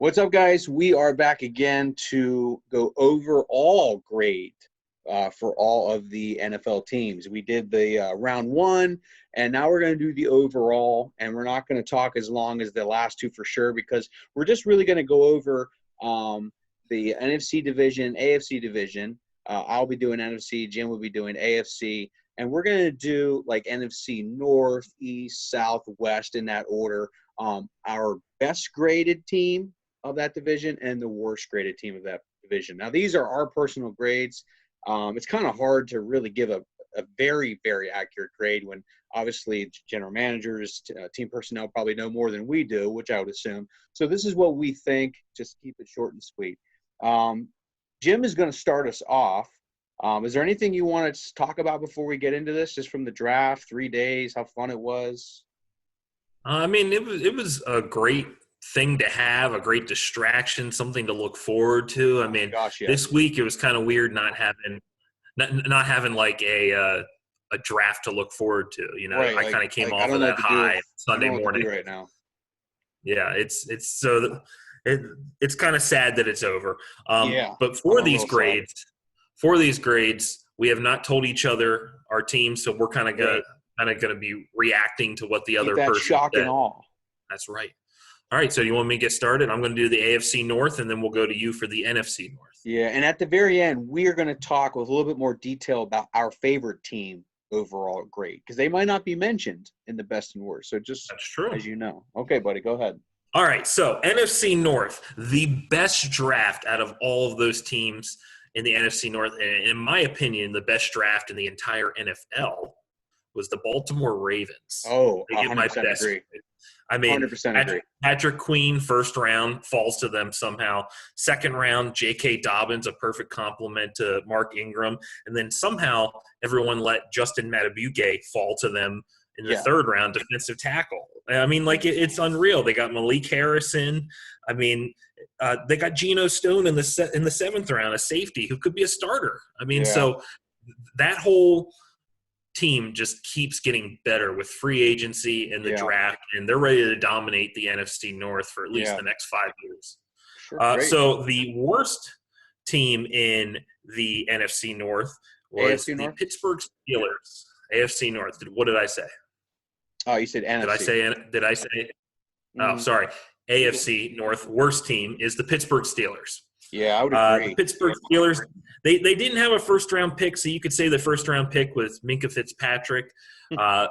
What's up, guys? We are back again to go overall grade for all of the NFL teams. We did the round one, and now we're going to do the overall, and we're not going to talk as long as the last two for sure because we're just really going to go over the NFC division, AFC division. I'll be doing NFC, Jim will be doing AFC, and we're going to do like NFC North, East, South, West in that order. Our best graded team of that division and the worst graded team of that division. Now, these are our personal grades. It's kind of hard to really give a very, very accurate grade when obviously general managers, team personnel probably know more than we do, which I would assume. So this is what we think. Just keep it short and sweet. Jim is going to start us off. Is there anything you want to talk about before we get into this, just from the draft, 3 days, how fun it was? It was a great thing to have, a great distraction, something to look forward to. Gosh, yes. This week it was kind of weird not having like a draft to look forward to. Right, I kind of came off I don't of know that what to do high Sunday morning right now. Yeah, it's kind of sad that it's over. Yeah, but for these grades, we have not told each other our teams, so we're kind of gonna be reacting to what the other person shock said. and awe. That's right. All right, so you want me to get started? I'm going to do the AFC North, and then we'll go to you for the NFC North. Yeah, and at the very end, we are going to talk with a little bit more detail about our favorite team overall grade, because they might not be mentioned in the best and worst. So just That's true. As you know. Okay, buddy, go ahead. All right, so NFC North, the best draft out of all of those teams in the NFC North, and in my opinion, the best draft in the entire NFL was the Baltimore Ravens. Oh, 100% agree. 100% agree. Patrick Queen, first round, falls to them somehow. Second round, J.K. Dobbins, a perfect complement to Mark Ingram. And then somehow everyone let Justin Madubuike fall to them in the third round, defensive tackle. It's unreal. They got Malik Harrison. They got Geno Stone in the seventh round, a safety who could be a starter. So that whole – team just keeps getting better with free agency and the draft, and they're ready to dominate the NFC North for at least the next 5 years. Sure, so the worst team in the NFC North was the Pittsburgh Steelers. AFC North. What did I say? Oh, you said NFC. Did I say? Oh, sorry. AFC North worst team is the Pittsburgh Steelers. Yeah, I would agree. The Pittsburgh Steelers, they didn't have a first-round pick, so you could say the first-round pick was Minkah Fitzpatrick. But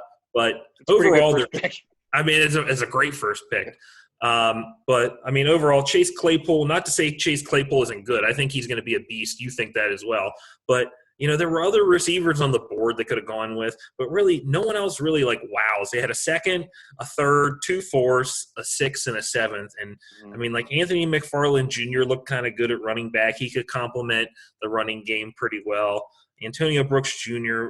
overall, it's a great first pick. Overall, Chase Claypool, not to say Chase Claypool isn't good. I think he's going to be a beast. You think that as well. But, there were other receivers on the board they could have gone with, but really no one else really wows. They had a second, a third, 2 fourths, a sixth, and a seventh. And, Anthony McFarland Jr. looked kind of good at running back. He could complement the running game pretty well. Antonio Brooks Jr.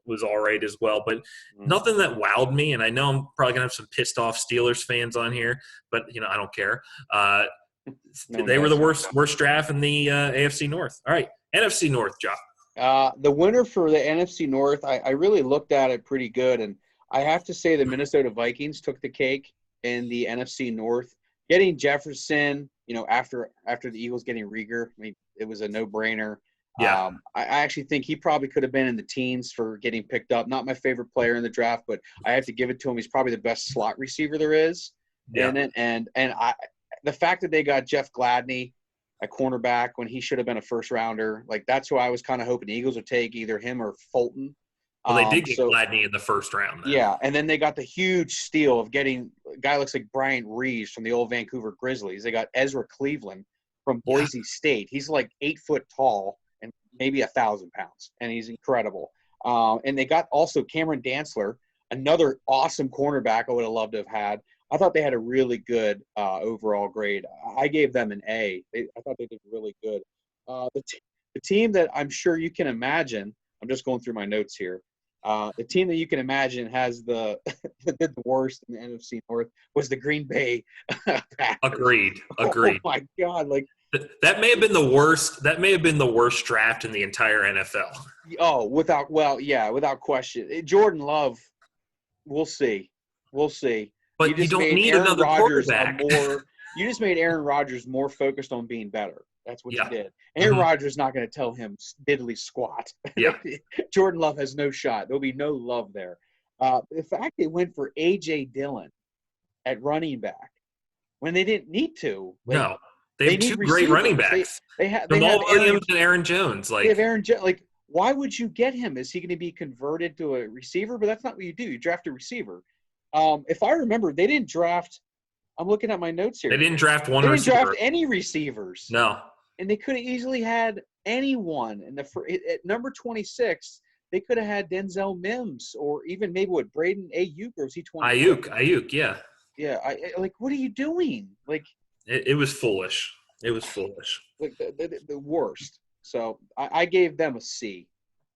Was all right as well, but nothing that wowed me. And I know I'm probably going to have some pissed off Steelers fans on here, but, I don't care. They were the worst draft in the AFC North. All right, NFC North, Josh. The winner for the NFC North, I really looked at it pretty good, and I have to say the Minnesota Vikings took the cake in the NFC North. Getting Jefferson, after the Eagles getting Rieger, it was a no-brainer. Yeah. I actually think he probably could have been in the teens for getting picked up. Not my favorite player in the draft, but I have to give it to him. He's probably the best slot receiver there is. Yeah. The fact that they got Jeff Gladney at cornerback when he should have been a first-rounder, that's who I was kind of hoping the Eagles would take, either him or Fulton. Well, they did get Gladney in the first round. Then. Yeah, and then they got the huge steal of getting a guy looks like Bryant Reeves from the old Vancouver Grizzlies. They got Ezra Cleveland from Boise State. He's 8 foot tall and maybe 1,000 pounds, and he's incredible. And they got also Cameron Dantzler, another awesome cornerback I would have loved to have had. I thought they had a really good overall grade. I gave them an A. I thought they did really good. The team that I'm sure you can imagine, I'm just going through my notes here. The team that you can imagine has that did the worst in the NFC North was the Green Bay Packers. Agreed. Oh my God! That may have been the worst. That may have been the worst draft in the entire NFL. Oh, without question. Jordan Love, we'll see. But you don't need Aaron another Rodgers quarterback. You just made Aaron Rodgers more focused on being better. That's what you Yeah. did. Aaron Mhm. Rodgers is not going to tell him diddly squat. Yeah. Jordan Love has no shot. There'll be no love there. The fact they went for A.J. Dillon at running back when they didn't need to. Like, No. They they have two need great running receivers. backs. They have Jamal Aaron. Williams and Aaron Jones. They have Like, Aaron. Like, why would you get him? Is he going to be converted to a receiver? But that's not what you do. You draft a receiver. If I remember, they didn't draft. I'm looking at my notes here. they didn't draft one They didn't receiver. draft any receivers. No. And they could have easily had anyone at number 26. They could have had Denzel Mims or even maybe what Braden Ayuk, or was he 20? Ayuk, yeah. Yeah, like, what are you doing? Like It was foolish. It was foolish. the worst. So I gave them a C.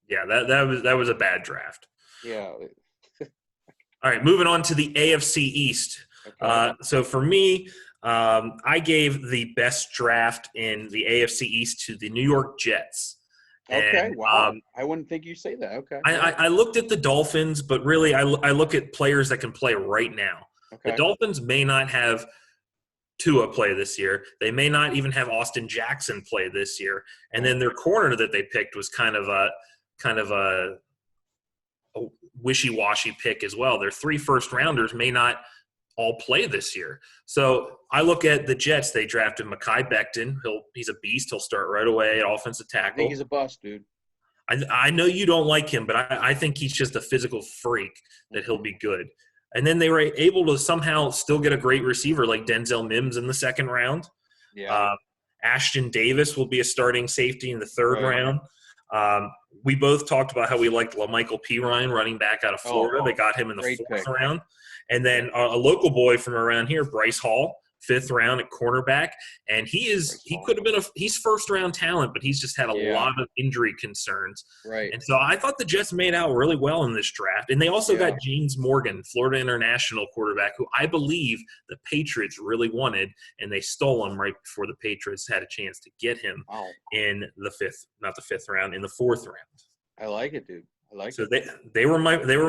Yeah, that was a bad draft. Yeah. All right, moving on to the AFC East. Okay. So for me, I gave the best draft in the AFC East to the New York Jets. Okay. And, Wow. I wouldn't think you say that. Okay. I looked at the Dolphins, but really I look at players that can play right now. Okay. The Dolphins may not have Tua play this year. They may not even have Austin Jackson play this year. And then their corner that they picked was kind of a wishy-washy pick as well. Their 3 first-rounders may not all play this year. So I look at the Jets. They drafted Mekhi Becton. He's a beast. He'll start right away at offensive I tackle. think he's a bust, dude. I know you don't like him, but I think he's just a physical freak that he'll be good. And then they were able to somehow still get a great receiver like Denzel Mims in the 2nd round. Yeah. Ashton Davis will be a starting safety in the 3rd Right. round. We both talked about how we liked LaMichael Pirine, running back out of Florida. They got him in the Great 4th pick. round. And then a local boy from around here, Bryce Hall, 5th round at cornerback. And he's 1st-round talent, but he's just had a lot of injury concerns. Right. And so I thought the Jets made out really well in this draft. And they also got James Morgan, Florida International quarterback, who I believe the Patriots really wanted, and they stole him right before the Patriots had a chance to get him in the 5th round, in the 4th round. I like it, dude. I like So it. they were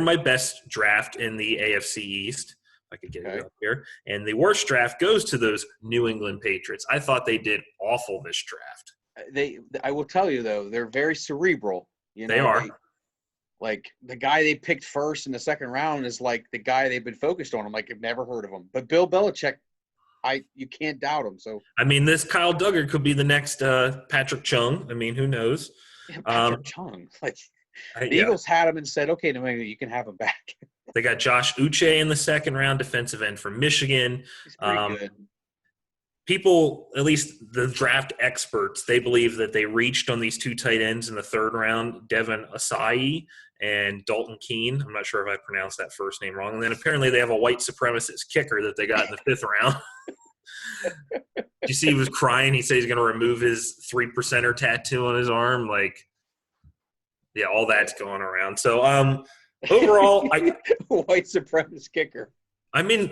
my best draft in the AFC East. I could get it up here. And the worst draft goes to those New England Patriots. I thought they did awful this draft. I will tell you though, they're very cerebral. You know, they are. Like the guy they picked first in the 2nd round is like the guy they've been focused on. I'm like, I've never heard of him. But Bill Belichick, you can't doubt him. So I mean, this Kyle Duggar could be the next Patrick Chung. I mean, who knows? Patrick Chung. Like the Eagles had him and said, okay, no, you can have him back. They got Josh Uche in the 2nd round, defensive end from Michigan. He's pretty good. People, at least the draft experts, they believe that they reached on these 2 tight ends in the 3rd round, Devin Asai and Dalton Keene. I'm not sure if I pronounced that first name wrong. And then apparently they have a white supremacist kicker that they got in the 5th round. You see he was crying. He said he's going to remove his 3%er tattoo on his arm. Like, yeah, all that's going around. So, overall, white supremacist kicker. I mean,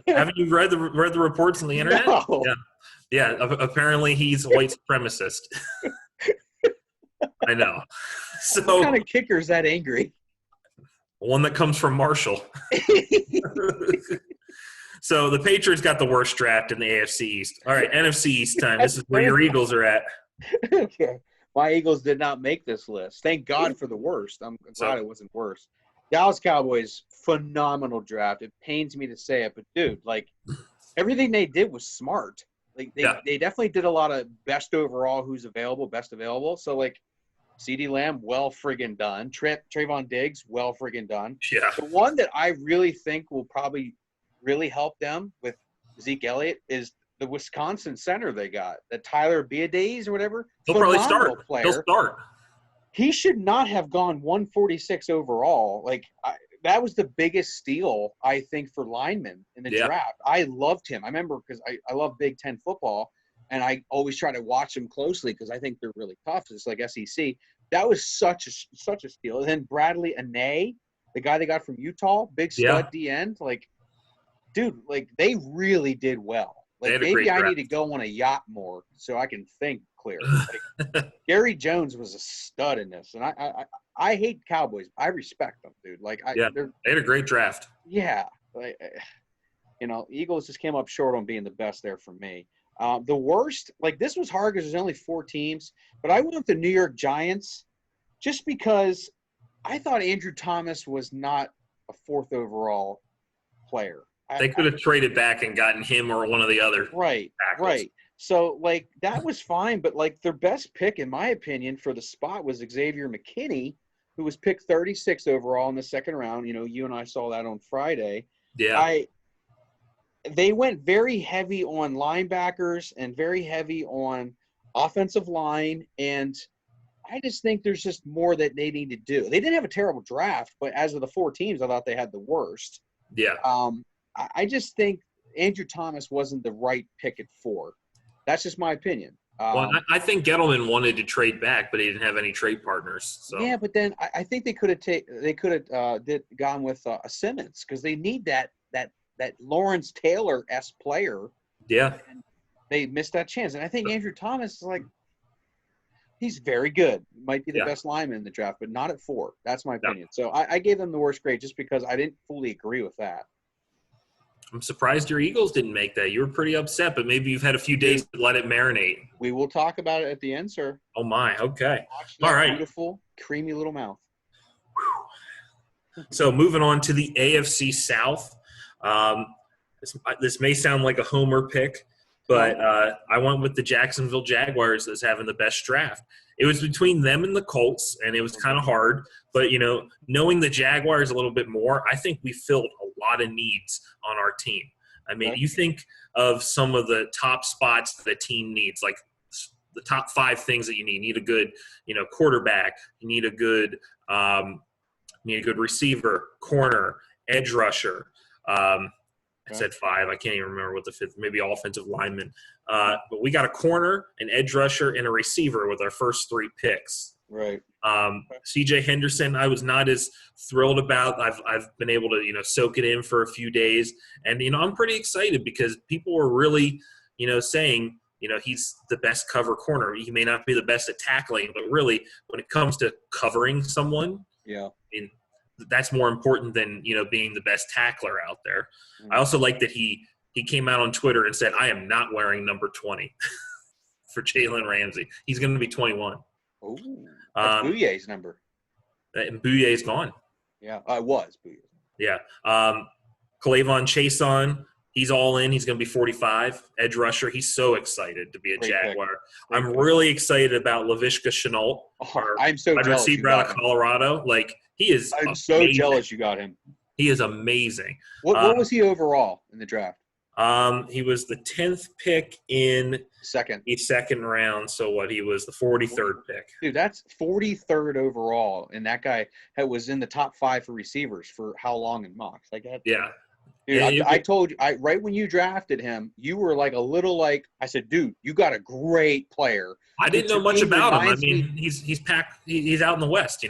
haven't you read the reports on the internet? No. Yeah. Apparently he's a white supremacist. I know. So what kind of kicker is that angry? One that comes from Marshall. So the Patriots got the worst draft in the AFC East. All right, NFC East time. This is where your Eagles are at. Okay. My Eagles did not make this list. Thank God for the worst. I'm glad it wasn't worse. Dallas Cowboys, phenomenal draft. It pains me to say it, but dude, like everything they did was smart. Like they definitely did a lot of best overall, who's available, best available. So like CeeDee Lamb, well friggin' done. Trayvon Diggs, well friggin' done. Yeah. The one that I really think will probably really help them with Zeke Elliott is the Wisconsin center they got, that Tyler Biadasz or whatever. He'll probably start. Player. He'll start. He should not have gone 146 overall. Like that was the biggest steal, I think, for linemen in the draft. I loved him. I remember because I love Big Ten football, and I always try to watch them closely because I think they're really tough. It's like SEC. That was such a steal. And then Bradley Anae, the guy they got from Utah, big stud D end. Like, dude, like they really did well. Like maybe I need to go on a yacht more so I can think clear. Like, Gary Jones was a stud in this, and I hate Cowboys. I respect them, dude. Like they had a great draft. Yeah, like, Eagles just came up short on being the best there for me. The worst, like this was hard because there's only 4 teams, but I went with the New York Giants just because I thought Andrew Thomas was not a 4th overall player. They could have traded back and gotten him or one of the other Right, tackles. right. So, like, that was fine, but, like, their best pick, in my opinion, for the spot was Xavier McKinney, who was picked 36 overall in the 2nd round. You and I saw that on Friday. Yeah. They went very heavy on linebackers and very heavy on offensive line, and I just think there's just more that they need to do. They didn't have a terrible draft, but as of the 4 teams, I thought they had the worst. Yeah. I just think Andrew Thomas wasn't the right pick at 4. That's just my opinion. Well, I think Gettleman wanted to trade back, but he didn't have any trade partners. So. Yeah, but then I think they could have gone with a Simmons because they need that Lawrence Taylor-esque player. Yeah. And they missed that chance, and I think Andrew Thomas is like he's very good. Might be the best lineman in the draft, but not at 4. That's my opinion. So I gave them the worst grade just because I didn't fully agree with that. I'm surprised your Eagles didn't make that. You were pretty upset, but maybe you've had a few days to let it marinate. We will talk about it at the end, sir. Oh, my. Okay. All right. Beautiful, creamy little mouth. So moving on to the AFC South. This may sound like a homer pick, but I went with the Jacksonville Jaguars as having the best draft. It was between them and the Colts, and it was kind of hard. But, knowing the Jaguars a little bit more, I think we filled a lot of needs on our team. I mean, you think of some of the top spots that a team needs, like the top 5 things that you need. You need a good, quarterback. You need a good receiver, corner, edge rusher. I said 5. I can't even remember what the 5th. Maybe offensive lineman. But we got a corner, an edge rusher, and a receiver with our first 3 picks. Right. C.J. Henderson, I was not as thrilled about. I've been able to soak it in for a few days, and I'm pretty excited because people were really saying he's the best cover corner. He may not be the best at tackling, but really when it comes to covering someone, that's more important than being the best tackler out there. I also like that he came out on Twitter and said, "I am not wearing number 20 for Jalen Ramsey. He's going to be 21." Oh, that's Bouye's number. And Bouye's gone. Yeah, I was Bouye. Yeah. K'Lavon Chaisson, he's all in. He's going to be 45. Edge rusher. He's so excited to be a Jaguar. I'm really excited about Laviska Shenault. I'm so jealous. Receiver out of Colorado. Like, he is I'm so jealous you got him. He is amazing. What was he overall in the draft? He was the 10th pick in the second round. So he was the 43rd pick. Dude, that's 43rd overall, and that guy was in the top 5 for receivers for how long in mocks? Like that. Yeah. Dude, I told you, right when you drafted him, you were like a little like I said, dude, you got a great player. I didn't know much about him. I mean, he's packed. He's out in the West,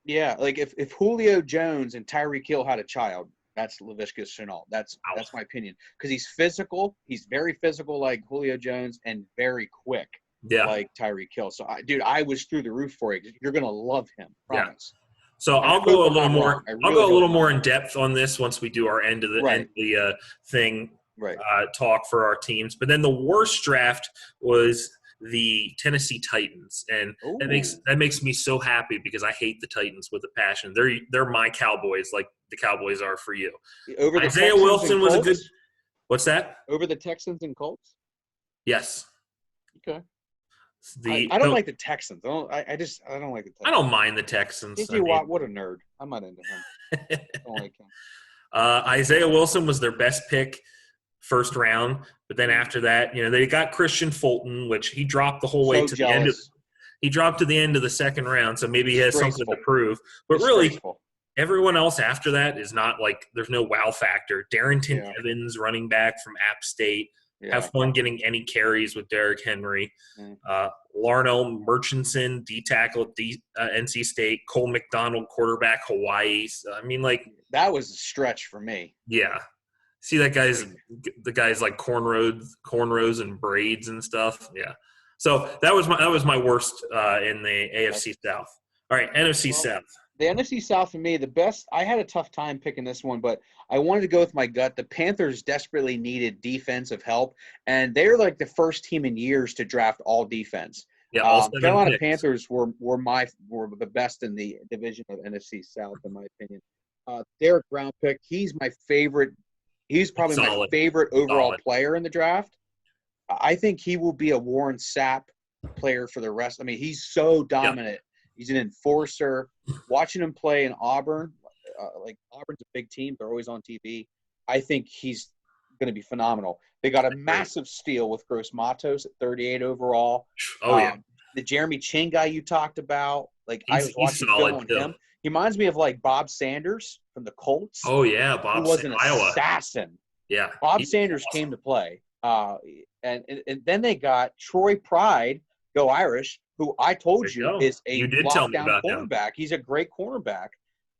Yeah, like if Julio Jones and Tyreek Hill had a child. That's Laviska Shenault. That's my opinion. Because he's physical. He's very physical like Julio Jones and very quick like Tyreek Hill. So, I was through the roof for you. You're going to love him. Promise. Yeah. So I'll go a little more. I'll go a little more in depth on this once we do our end of the thing talk for our teams. But then the worst draft was the Tennessee Titans, and that makes me so happy because I hate the Titans with a passion. They're my Cowboys, like the Cowboys are for you. Over the Isaiah Wilson was a good. What's that? Over the Texans and Colts? Yes. Okay. I don't like the Texans. I don't like the Texans. I don't mind the Texans. J.J. Watt, what a nerd. I'm not into him. I don't like him. Isaiah Wilson was their best pick. First round, but then after that, they got Christian Fulton, which he dropped the whole way to the end. He dropped to the end of the second round, so maybe he has something to prove. But really, everyone else after that is not like there's no wow factor. Darrington Evans, running back from App State, have fun getting any carries with Derrick Henry. Larnell Murchison, D tackle at NC State. Cole McDonald, quarterback Hawaii. So, I mean, like that was a stretch for me. Yeah. See the guys like cornrows and braids and stuff. Yeah. So that was my worst in the AFC South. All right, NFC South. The NFC South for me, the best. I had a tough time picking this one, but I wanted to go with my gut. The Panthers desperately needed defensive help, and they're like the first team in years to draft all defense. Yeah, all 7 Carolina picks. Panthers were the best in the division of NFC South, in my opinion. Derek Brown pick. He's my favorite. He's probably my Solid. favorite overall Solid. player in the draft. I think he will be a Warren Sapp player for the rest. I mean, he's so dominant. He's an enforcer. Watching him play in Auburn, like Auburn's a big team. They're always on TV. I think he's going to be phenomenal. They got a massive steal with Gross Matos at 38 overall. Oh, yeah. The Jeremy Ching guy you talked about, like I was watching solid, film on him. He reminds me of like Bob Sanders from the Colts. Oh, yeah, Bob. Who was an Iowa. assassin. Yeah. Bob Sanders came to play. And then they got Troy Pride, go Irish, who I told you is a lockdown cornerback. He's a great cornerback.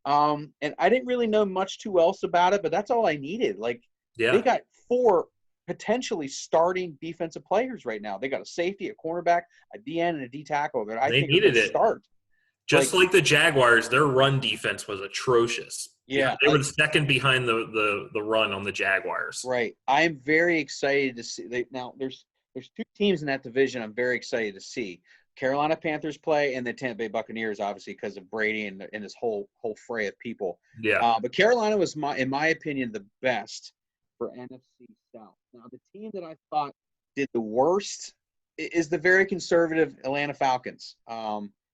And I didn't really know much too else about it, but that's all I needed. Like, they got 4 potentially starting defensive players right now. They got a safety, a cornerback, a DN, and a D tackle that I think needed to start. Just like the Jaguars, their run defense was atrocious. Yeah, they were the second behind the run on the Jaguars. Right. I'm very excited to see. Now, there's 2 teams in that division I'm very excited to see. Carolina Panthers play and the Tampa Bay Buccaneers, obviously, because of Brady and this whole fray of people. Yeah. But Carolina was, in my opinion, the best for NFC South. Now, the team that I thought did the worst is the very conservative Atlanta Falcons.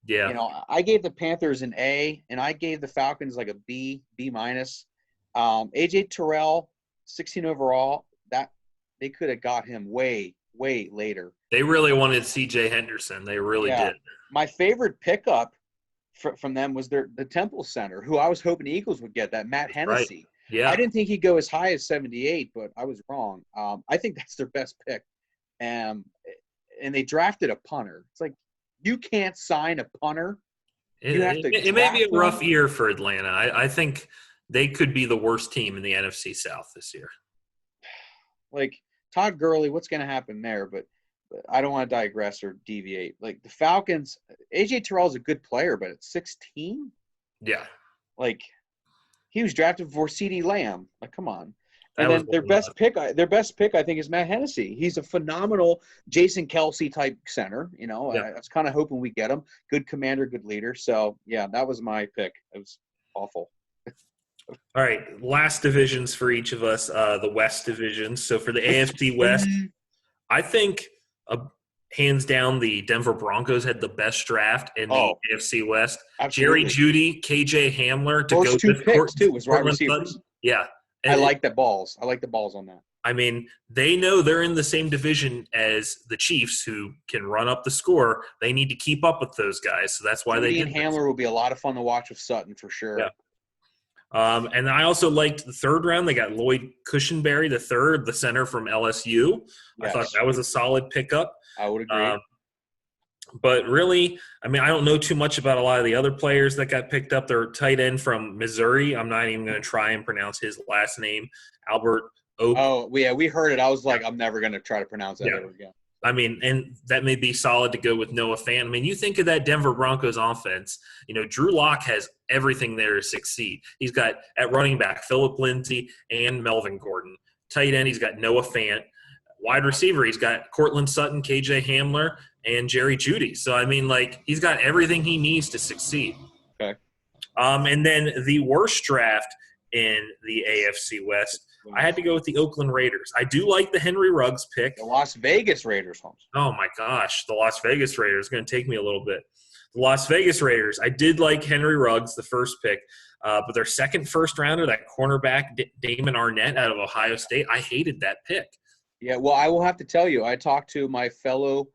Yeah. I gave the Panthers an A, and I gave the Falcons like a B minus. AJ Terrell, 16 overall. That they could have got him way later. They really wanted C.J. Henderson. They really did. My favorite pickup from them was the Temple center, who I was hoping the Eagles would get, that Matt Hennessy. Right. Yeah. I didn't think he'd go as high as 78, but I was wrong. I think that's their best pick. And they drafted a punter. It's like, you can't sign a punter. It may be a rough year for Atlanta. I think they could be the worst team in the NFC South this year. Like, Todd Gurley, what's going to happen there? But I don't want to digress or deviate. Like, the Falcons, A.J. Terrell's a good player, but at 16? Yeah. Like, he was drafted before CeeDee Lamb. Like, come on. And then their best pick, I think, is Matt Hennessy. He's a phenomenal Jason Kelce type center. I was kind of hoping we get him. Good commander, good leader. So, yeah, that was my pick. It was awful. All right, last divisions for each of us, the West division. So for the AFC West, I think hands down the Denver Broncos had the best draft in the AFC West. Absolutely. Jerry Jeudy, KJ Hamler to First go 2 picks too was wide receivers. Yeah. And I like the balls. I like the balls on that. I mean, they know they're in the same division as the Chiefs, who can run up the score. They need to keep up with those guys, so that's why they did. Hamler will be a lot of fun to watch with Sutton for sure. Yeah. And I also liked the 3rd round. They got Lloyd Cushenberry, the center from LSU. Yes. I thought that was a solid pickup. I would agree. But really, I mean, I don't know too much about a lot of the other players that got picked up. They're tight end from Missouri. I'm not even going to try and pronounce his last name, Albert Oak. Oh, yeah, we heard it. I was like, I'm never going to try to pronounce that ever again. I mean, and that may be solid to go with Noah Fant. I mean, you think of that Denver Broncos offense, Drew Lock has everything there to succeed. He's got at running back Phillip Lindsay and Melvin Gordon. Tight end, he's got Noah Fant. Wide receiver, he's got Cortland Sutton, KJ Hamler, and Jerry Jeudy. So, I mean, like, he's got everything he needs to succeed. Okay. And then the worst draft in the AFC West, I had to go with the Oakland Raiders. I do like the Henry Ruggs pick. The Las Vegas Raiders, Holmes. Oh, my gosh. The Las Vegas Raiders is going to take me a little bit. The Las Vegas Raiders, I did like Henry Ruggs, the first pick. But their second first-rounder, that cornerback, Damon Arnett out of Ohio State, I hated that pick. Yeah, well, I will have to tell you, I talked to my fellow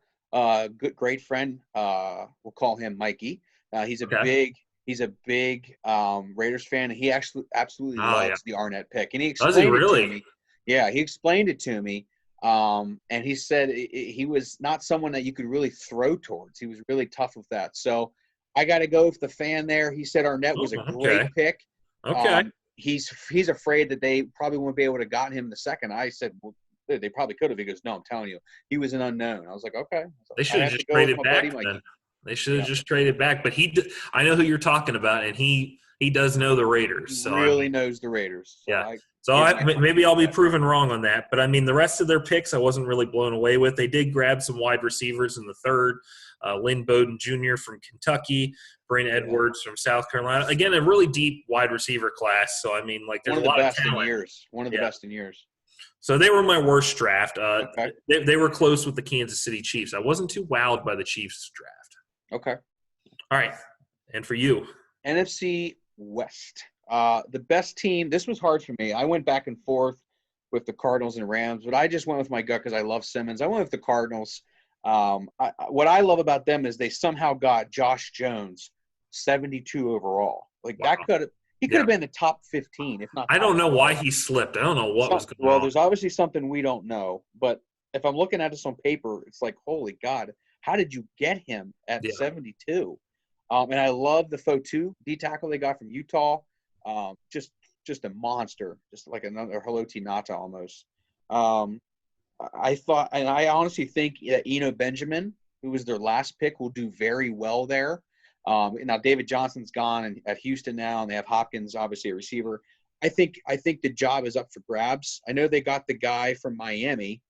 great friend. We'll call him Mikey. He's a big Raiders fan. And he actually absolutely loves the Arnett pick, and he explained it to me. Yeah, he explained it to me, and he said he was not someone that you could really throw towards. He was really tough with that. So I got to go with the fan there. He said Arnett was a great pick. Okay. He's afraid that they probably won't be able to gotten him in the second. I said, well, they probably could have. He goes, no, I'm telling you, he was an unknown. I was like, okay. They should have just traded back then. They should have just traded back. But I know who you're talking about, and he does know the Raiders. He So really knows the Raiders. So yeah. Maybe I'll be proven wrong on that. But, I mean, the rest of their picks I wasn't really blown away with. They did grab some wide receivers in the third. Lynn Bowden Jr. from Kentucky, Brent Edwards from South Carolina. Again, a really deep wide receiver class. So, I mean, like, there's a lot of talent. One of the best in years. So they were my worst draft. They were close with the Kansas City Chiefs. I wasn't too wowed by the Chiefs draft. Okay. All right. And for you? NFC West. The best team, this was hard for me. I went back and forth with the Cardinals and Rams, but I just went with my gut because I love Simmons. I went with the Cardinals. What I love about them is they somehow got Josh Jones 72 overall. Like that he could have been the top 15, if not. I don't know why he slipped. I don't know what was going on. Well, there's obviously something we don't know, but if I'm looking at this on paper, it's like, holy God, how did you get him at 72? And I love the Fotu D tackle they got from Utah. Just a monster, just like another Haloti Ngata almost. I thought, and I honestly think that Eno Benjamin, who was their last pick, will do very well there. Now David Johnson's gone at Houston now, and they have Hopkins, obviously a receiver. I think the job is up for grabs. I know they got the guy from Miami,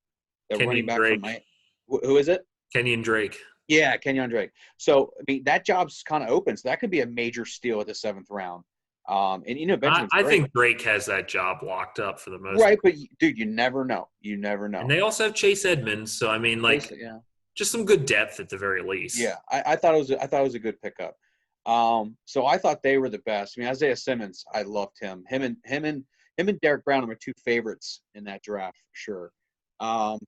the running back from Miami. Who is it? Kenyon Drake. Yeah, Kenyon Drake. So I mean that job's kind of open. So that could be a major steal at the 7th round. And Benjamin's I think Drake has that job locked up for the most part. But dude, you never know. You never know. And they also have Chase Edmonds, so I mean, like, just some good depth at the very least. Yeah, I thought it was a good pickup. So I thought they were the best. I mean, Isaiah Simmons, I loved him. Him and Derek Brown are my two favorites in that draft for sure.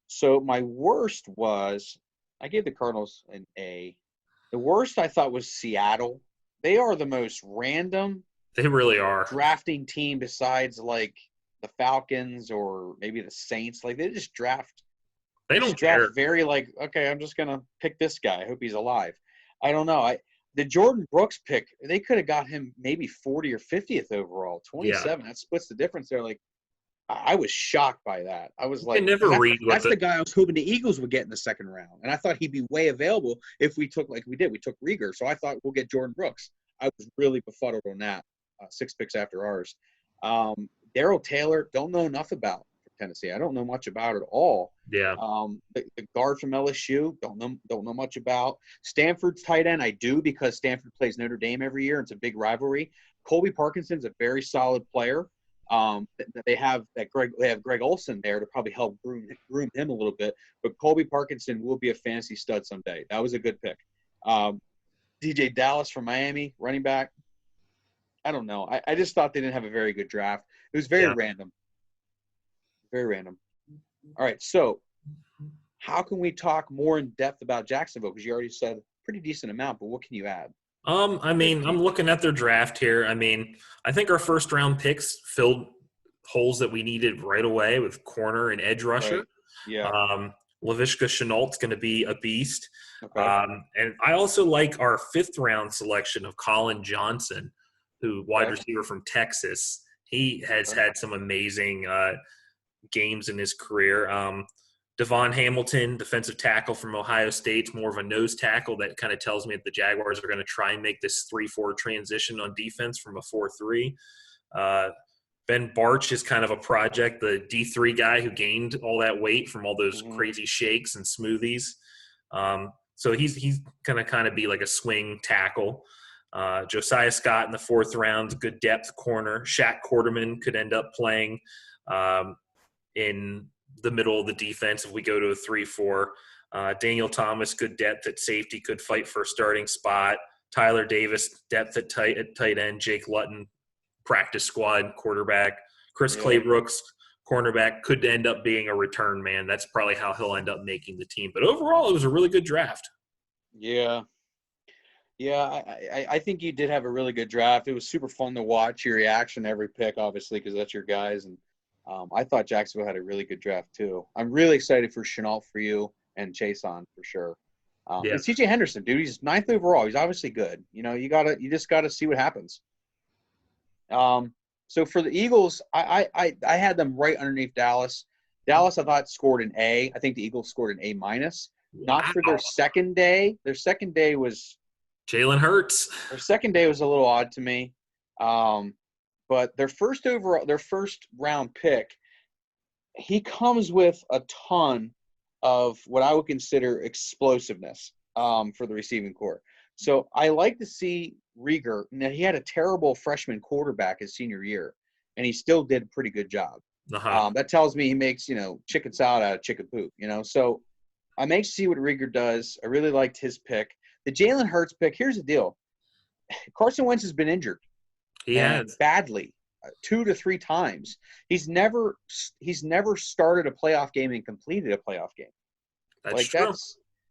So my worst was I gave the Cardinals an A. The worst I thought was Seattle. They are the most random. They really are. Drafting team besides like the Falcons or maybe the Saints. Like they just draft. They don't care. Very like, okay, I'm just gonna pick this guy. I hope he's alive. I don't know. The Jordan Brooks pick, they could have got him maybe 40 or 50th overall. 27. That splits the difference there. Like I was shocked by that. I was like, that's the guy I was hoping the Eagles would get in the 2nd round. And I thought he'd be way available if we took, like we did, we took Rieger. So I thought we'll get Jordan Brooks. I was really befuddled on that. 6 picks after ours. Darrell Taylor, don't know enough about from Tennessee. I don't know much about it at all. Yeah. The guard from LSU, don't know much about. Stanford's tight end, I do because Stanford plays Notre Dame every year. It's a big rivalry. Colby Parkinson's a very solid player. They have Greg Olsen there to probably help groom him a little bit, but Colby Parkinson will be a fantasy stud someday. That was a good pick. DJ Dallas from Miami, running back. I don't know. I just thought they didn't have a very good draft. It was very random. Very random. All right, so how can we talk more in depth about Jacksonville? Because you already said a pretty decent amount, but what can you add? I mean, I'm looking at their draft here. I mean, I think our 1st-round picks filled holes that we needed right away with corner and edge rusher. Right. Yeah. Laviska Shenault's going to be a beast. Okay. And I also like our 5th-round selection of Colin Johnson, who wide receiver from Texas. He has had some amazing games in his career. Devon Hamilton, defensive tackle from Ohio State, more of a nose tackle. That kind of tells me that the Jaguars are going to try and make this 3-4 transition on defense from a 4-3. Ben Barch is kind of a project, the D3 guy who gained all that weight from all those crazy shakes and smoothies. So he's going to kind of be like a swing tackle. Josiah Scott in the 4th round, good depth corner. Shaq Quarterman could end up playing in the middle of the defense if we go to a 3-4. Daniel Thomas, good depth at safety, could fight for a starting spot. Tyler Davis, depth at tight end. Jake Luton, practice squad quarterback. Chris Claybrooks, cornerback, could end up being a return man. That's probably how he'll end up making the team. But overall, it was a really good draft. Yeah. Yeah, I think you did have a really good draft. It was super fun to watch your reaction to every pick, obviously, because that's your guys. And I thought Jacksonville had a really good draft, too. I'm really excited for Shenault for you and Chason for sure. And CJ Henderson, dude, he's 9th overall. He's obviously good. You know, you just gotta see what happens. So for the Eagles, I had them right underneath Dallas. Dallas, I thought, scored an A. I think the Eagles scored an A-. not for their second day. Their second day was Jalen Hurts. Their second day was a little odd to me. But their first round pick, he comes with a ton of what I would consider explosiveness for the receiving corps. So I like to see Rieger. Now, he had a terrible freshman quarterback his senior year, and he still did a pretty good job. That tells me he makes, chicken salad out of chicken poop, So I'm anxious to see what Rieger does. I really liked his pick. The Jalen Hurts pick, here's the deal. Carson Wentz has been injured. He has. Badly, 2 to 3 times. He's never started a playoff game and completed a playoff game. That's true.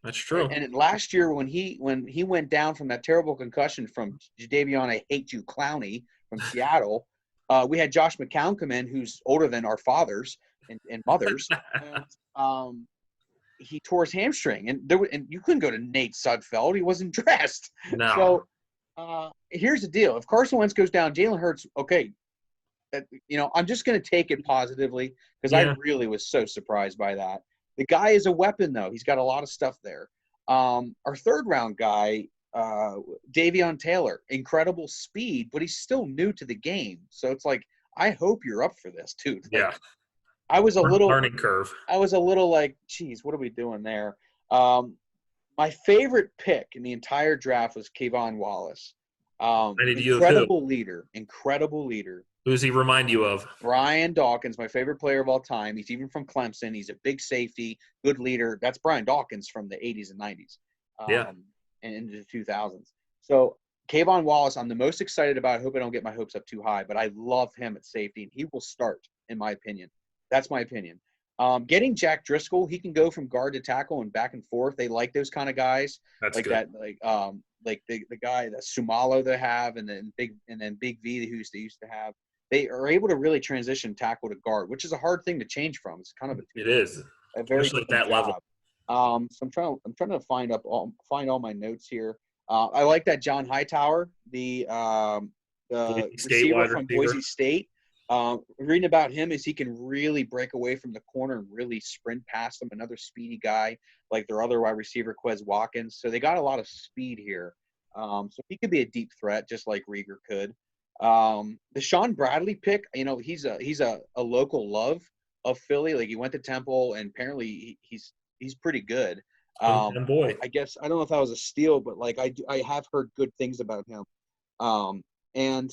That's true. And last year when he went down from that terrible concussion from Jadeveon, I hate you, Clowney from Seattle, we had Josh McCown come in, who's older than our fathers and mothers. And, he tore his hamstring, and you couldn't go to Nate Sudfeld. He wasn't dressed. No. So here's the deal: if Carson Wentz goes down, Jalen Hurts, okay. I'm just going to take it positively because I really was so surprised by that. The guy is a weapon, though. He's got a lot of stuff there. Our third round guy, Davion Taylor, incredible speed, but he's still new to the game. So it's like, I hope you're up for this, too. Yeah. I was a little learning curve. I was a little like, geez, what are we doing there? My favorite pick in the entire draft was Kayvon Wallace. Incredible leader. Who does he remind you of? Brian Dawkins, my favorite player of all time. He's even from Clemson. He's a big safety, good leader. That's Brian Dawkins from the 80s and 90s. And into the 2000s. So Kayvon Wallace, I'm the most excited about. I hope I don't get my hopes up too high, but I love him at safety, and he will start, in my opinion. That's my opinion. Getting Jack Driscoll, he can go from guard to tackle and back and forth. They like those kind of guys. That's like good. That, like the guy, the Sumalo they have, and then Big V who they used to have. They are able to really transition tackle to guard, which is a hard thing to change from. It's kind of it is a very especially at that level. So I'm trying to find all my notes here. I like that John Hightower, the receiver from Boise State. Reading about him is he can really break away from the corner and really sprint past him. Another speedy guy like their other wide receiver, Quez Watkins. So they got a lot of speed here. So he could be a deep threat, just like Rieger could. The Sean Bradley pick, he's a local love of Philly. Like he went to Temple, and apparently he's pretty good. Boy. I guess I don't know if that was a steal, but like I have heard good things about him. And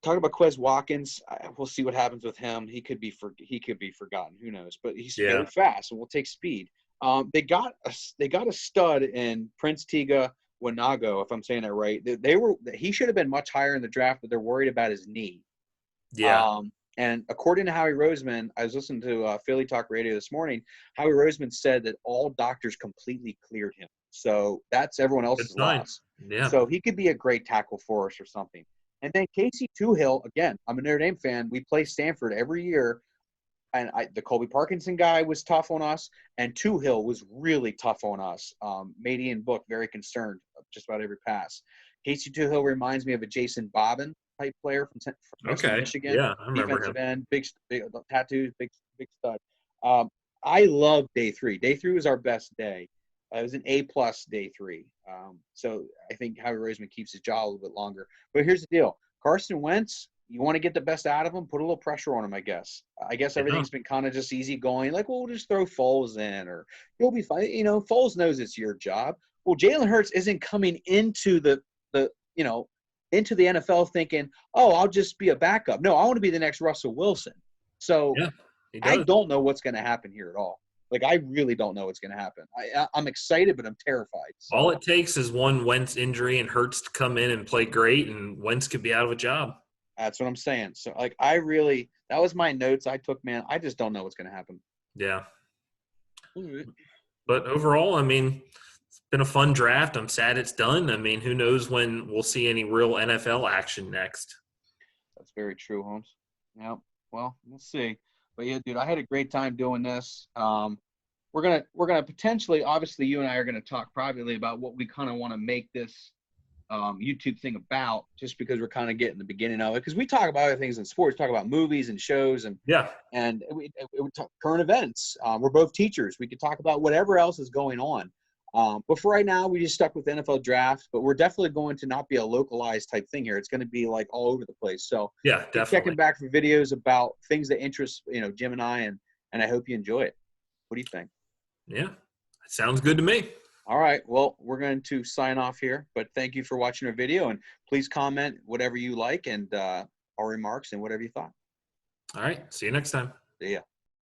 talking about Quez Watkins, we'll see what happens with him. He could be forgotten. Who knows? But he's very fast, and we'll take speed. They got a stud in Prince Tega Wanago, if I'm saying that right. He should have been much higher in the draft, but they're worried about his knee. Yeah. And according to Howie Roseman, I was listening to Philly Talk Radio this morning. Howie Roseman said that all doctors completely cleared him. So that's everyone else's loss. Yeah. So he could be a great tackle for us or something. And then Casey Toohill, again, I'm a Notre Dame fan. We play Stanford every year. And the Colby Parkinson guy was tough on us, and Toohill was really tough on us. Mady and Book very concerned just about every pass. Casey Toohill reminds me of a Jason Bobbin type player from Michigan. Yeah, I remember defensive him. end, big tattoos, big stud. I love day 3. Day 3 was our best day. It was an A+ day 3. So I think Howie Roseman keeps his jaw a little bit longer. But here's the deal: Carson Wentz. You want to get the best out of him, put a little pressure on him, I guess. Everything's been kind of just easy going. Like, well, we'll just throw Foles in, or you'll be fine. Foles knows it's your job. Well, Jalen Hurts isn't coming into the NFL thinking, oh, I'll just be a backup. No, I want to be the next Russell Wilson. So I don't know what's going to happen here at all. Like, I really don't know what's going to happen. I'm excited, but I'm terrified. So. All it takes is one Wentz injury and Hurts to come in and play great, and Wentz could be out of a job. That's what I'm saying. So, like, that was my notes I took, man. I just don't know what's going to happen. Yeah. But overall, I mean, it's been a fun draft. I'm sad it's done. I mean, who knows when we'll see any real NFL action next. That's very true, Holmes. Yeah, well, we'll see. But, yeah, dude, I had a great time doing this. We're gonna potentially, obviously, you and I are going to talk privately about what we kind of want to make this YouTube thing about, just because we're kind of getting the beginning of it. Because we talk about other things in sports, talk about movies and shows, and Yeah. we talk current events. We're both teachers. We could talk about whatever else is going on. But for right now, we just stuck with the NFL draft. But we're definitely going to not be a localized type thing here. It's going to be like all over the place. So Yeah, keep definitely. checking back for videos about things that interest Jim and I, and I hope you enjoy it. What do you think? Yeah, sounds good to me. All right. Well, we're going to sign off here, but thank you for watching our video, and please comment whatever you like and our remarks and whatever you thought. All right. See you next time. See ya.